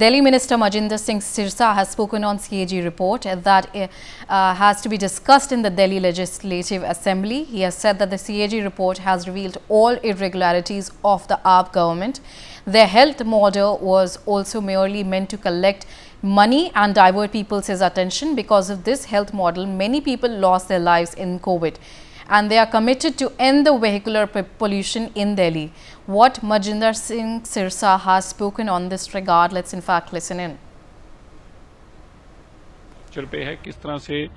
Delhi Minister Mojinder Singh Sirsa has spoken on CAG report that has to be discussed in the Delhi Legislative Assembly. He has said that the CAG report has revealed all irregularities of the AAP government. Their health model was also merely meant to collect money and divert people's attention. Because of this health model, many people lost their lives in COVID. And they are committed to end the vehicular pollution in Delhi. What Mojinder Singh Sirsa has spoken on this regard, let's in fact listen in. पे है किस तरह से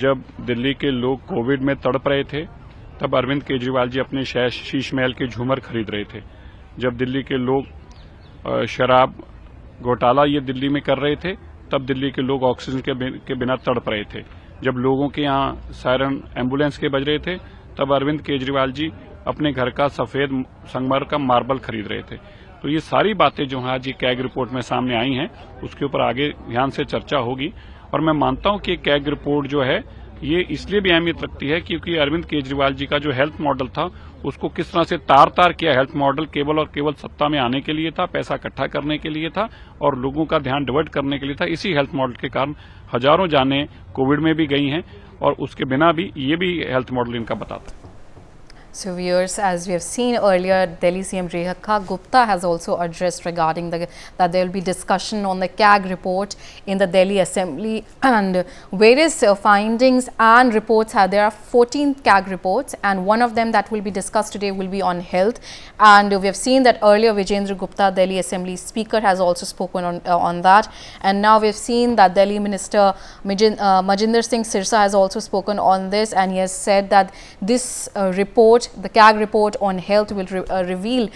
जब दिल्ली के लोग Covid में तड़प रहे थे तब अरविंद केजरीवाल जी अपने शीश महल के झूमर खरीद रहे थे। जब दिल्ली के लोग शराब घोटाला ये दिल्ली में कर रहे थे तब दिल्ली के लोग ऑक्सीजन के बिना तड़प रहे थे। जब लोगों के यहाँ सायरन एम्बुलेंस के बज रहे थे तब अरविंद केजरीवाल जी अपने घर का सफेद संगमरमर का मार्बल खरीद रहे थे। तो ये सारी बातें जो आज ये कैग रिपोर्ट में सामने आई हैं उसके ऊपर आगे ध्यान से चर्चा होगी। और मैं मानता हूं कि कैग रिपोर्ट जो है ये इसलिए भी अहमियत रखती है क्योंकि अरविंद केजरीवाल जी का जो हेल्थ मॉडल था उसको किस तरह से तार किया। हेल्थ मॉडल केवल और केवल सत्ता में आने के लिए था, पैसा इकट्ठा करने के लिए था और लोगों का ध्यान डाइवर्ट करने के लिए था। इसी हेल्थ मॉडल के कारण हजारों जानें कोविड में भी गई हैं और उसके बिना भी ये भी हेल्थ मॉडल इनका बताता है। So viewers, as we have seen earlier, Delhi CM Rekha Gupta has also addressed regarding that there will be discussion on the CAG report in the Delhi Assembly and various findings and reports. There are 14 CAG reports and one of them that will be discussed today will be on health. And we have seen that earlier Vijayendra Gupta, Delhi Assembly Speaker, has also spoken on that. And now we have seen that Delhi Minister Mojinder Singh Sirsa has also spoken on this, and he has said that this report, the CAG report on health, will reveal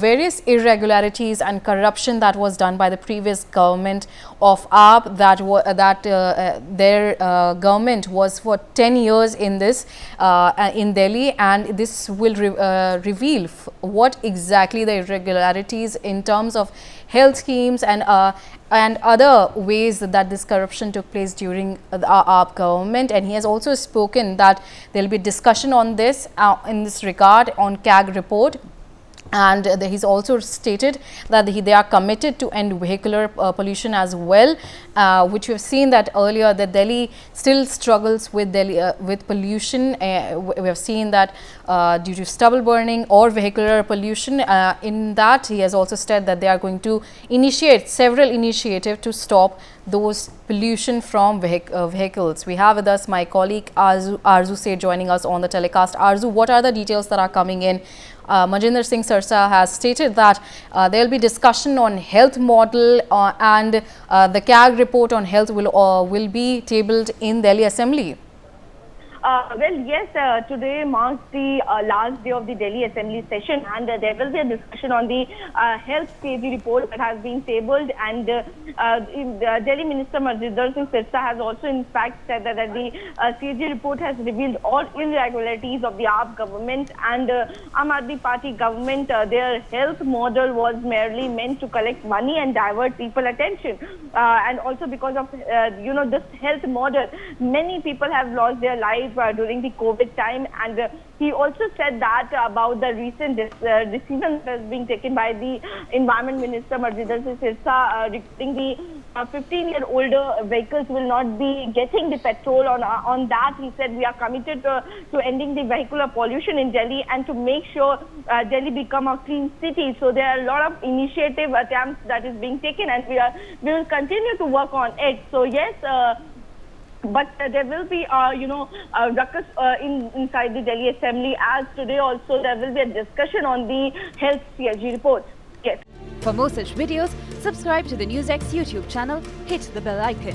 various irregularities and corruption that was done by the previous government of AAP, their government was for 10 years in this in Delhi, and this will reveal what exactly the irregularities in terms of health schemes and other ways that this corruption took place during the AAP government. And he has also spoken that there will be discussion on this in this regard on CAG report. And he's also stated that they are committed to end vehicular pollution as well, which we have seen that earlier that Delhi still struggles with pollution. We have seen that due to stubble burning or vehicular pollution. In that, he has also said that they are going to initiate several initiatives to stop those pollution from vehicles. We have with us my colleague Arzu Seth joining us on the telecast. Arzu, what are the details that are coming in? Mojinder Singh Sirsa has stated that there will be discussion on health model and the CAG report on health will be tabled in Delhi Assembly. Well, yes, today marks the last day of the Delhi Assembly session, and there will be a discussion on the health CAG report that has been tabled. And Delhi Minister Mojinder Singh Sirsa has also in fact said that the CAG report has revealed all irregularities of the AAP government and Aam Aadmi Party government. Their health model was merely meant to collect money and divert people attention. And also because of, this health model, many people have lost their lives during the COVID time. And he also said that about the recent decision that is being taken by the Environment Minister Mojinder Singh Sirsa regarding the 15-year-old vehicles will not be getting the petrol. On that, he said we are committed to ending the vehicular pollution in Delhi and to make sure Delhi become a clean city. So there are a lot of initiative attempts that is being taken, and we will continue to work on it. So yes, but there will be, a ruckus inside the Delhi Assembly, as today also there will be a discussion on the health CAG report. Yes. For more such videos, subscribe to the NewsX YouTube channel, hit the bell icon.